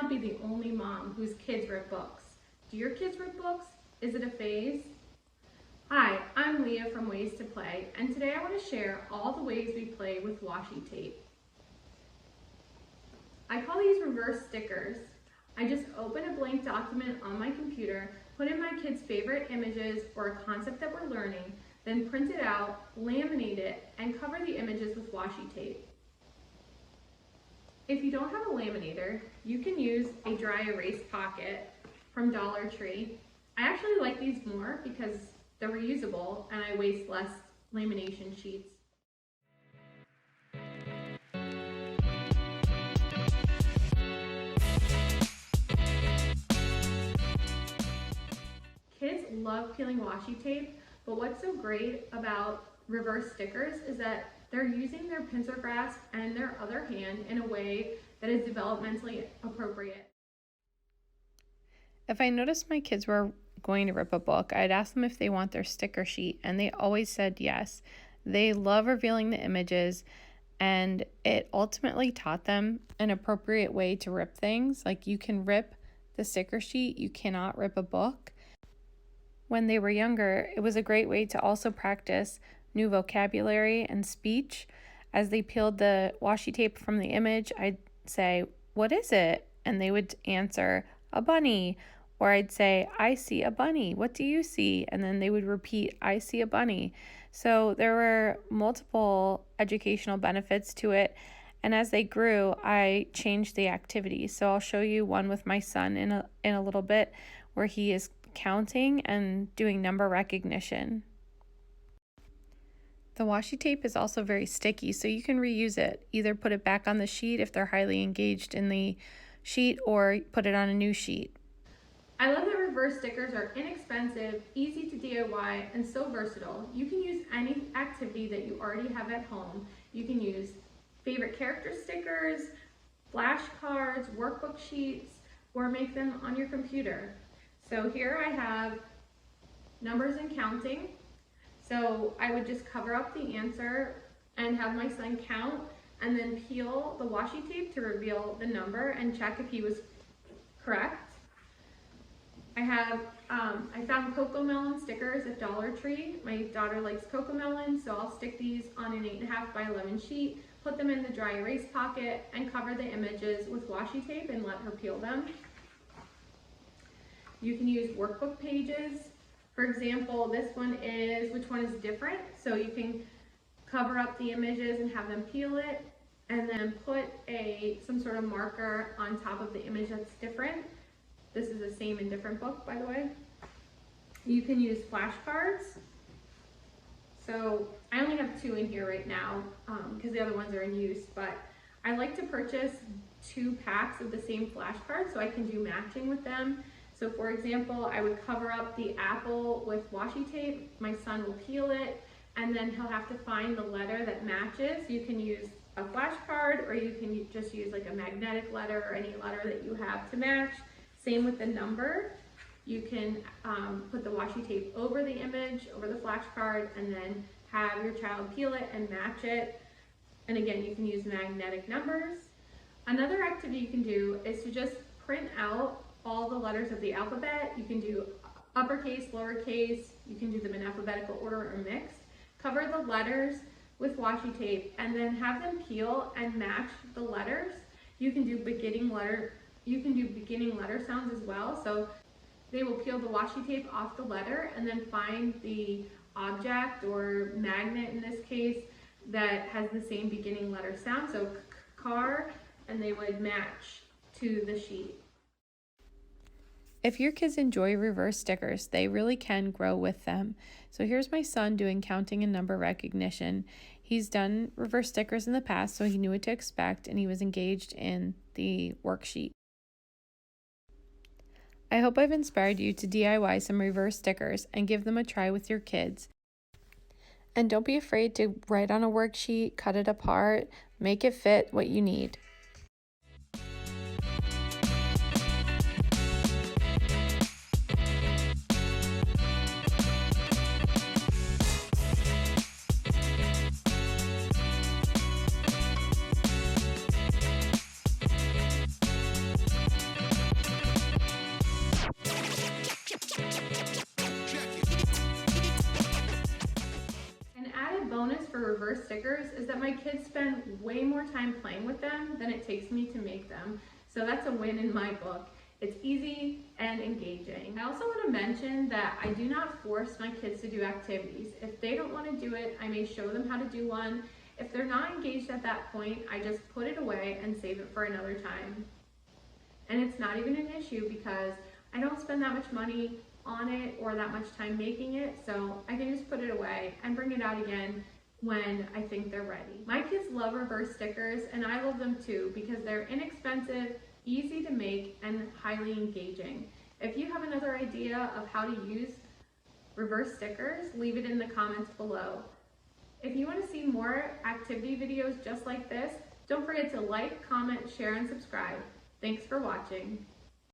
not be the only mom whose kids rip books. Do your kids rip books? Is it a phase? Hi, I'm Leah from Ways to Play, and today I want to share all the ways we play with washi tape. I call these reverse stickers. I just open a blank document on my computer, put in my kids' favorite images or a concept that we're learning, then print it out, laminate it, and cover the images with washi tape. If you don't have a laminator, you can use a dry erase pocket from Dollar Tree. I actually like these more because they're reusable and I waste less lamination sheets. Kids love peeling washi tape, but what's so great about reverse stickers is that they're using their pincer grasp and their other hand in a way that is developmentally appropriate. If I noticed my kids were going to rip a book, I'd ask them if they want their sticker sheet, and they always said yes. They love revealing the images, and it ultimately taught them an appropriate way to rip things. Like, you can rip the sticker sheet, you cannot rip a book. When they were younger, it was a great way to also practice new vocabulary and speech. As they peeled the washi tape from the image, I'd say, "What is it?" And they would answer, "A bunny." Or I'd say, "I see a bunny. What do you see?" And then they would repeat, "I see a bunny." So there were multiple educational benefits to it. And as they grew, I changed the activity. So I'll show you one with my son in a little bit where he is counting and doing number recognition. The washi tape is also very sticky, so you can reuse it. Either put it back on the sheet if they're highly engaged in the sheet, or put it on a new sheet. I love that reverse stickers are inexpensive, easy to DIY, and so versatile. You can use any activity that you already have at home. You can use favorite character stickers, flashcards, workbook sheets, or make them on your computer. So here I have numbers and counting. So I would just cover up the answer and have my son count and then peel the washi tape to reveal the number and check if he was correct. I found cocoa melon stickers at Dollar Tree. My daughter likes cocoa melon, so I'll stick these on an 8.5 by 11 sheet, put them in the dry erase pocket, and cover the images with washi tape and let her peel them. You can use workbook pages. For example, this one is which one is different. So you can cover up the images and have them peel it, and then put some sort of marker on top of the image that's different. This is the same and different book, by the way. You can use flashcards. So I only have 2 in here right now because the other ones are in use, but I like to purchase 2 packs of the same flashcards so I can do matching with them. So for example, I would cover up the apple with washi tape. My son will peel it, and then he'll have to find the letter that matches. You can use a flashcard, or you can just use like a magnetic letter or any letter that you have to match. Same with the number. You can put the washi tape over the image, over the flashcard, and then have your child peel it and match it. And again, you can use magnetic numbers. Another activity you can do is to just print out all the letters of the alphabet. You can do uppercase, lowercase, you can do them in alphabetical order or mixed. Cover the letters with washi tape and then have them peel and match the letters. You can do beginning letter sounds as well. So they will peel the washi tape off the letter and then find the object or magnet in this case that has the same beginning letter sound. So car, and they would match to the sheet. If your kids enjoy reverse stickers, they really can grow with them. So here's my son doing counting and number recognition. He's done reverse stickers in the past, so he knew what to expect, and he was engaged in the worksheet. I hope I've inspired you to DIY some reverse stickers and give them a try with your kids. And don't be afraid to write on a worksheet, cut it apart, make it fit what you need. reverse stickers is that my kids spend way more time playing with them than it takes me to make them. So that's a win in my book. It's easy and engaging. I also want to mention that I do not force my kids to do activities. If they don't want to do it, I may show them how to do one. If they're not engaged at that point, I just put it away and save it for another time. And it's not even an issue because I don't spend that much money on it or that much time making it, so I can just put it away and bring it out again when I think they're ready. My kids love reverse stickers, and I love them too because they're inexpensive, easy to make, and highly engaging. If you have another idea of how to use reverse stickers, leave it in the comments below. If you want to see more activity videos just like this, don't forget to like, comment, share, and subscribe. Thanks for watching.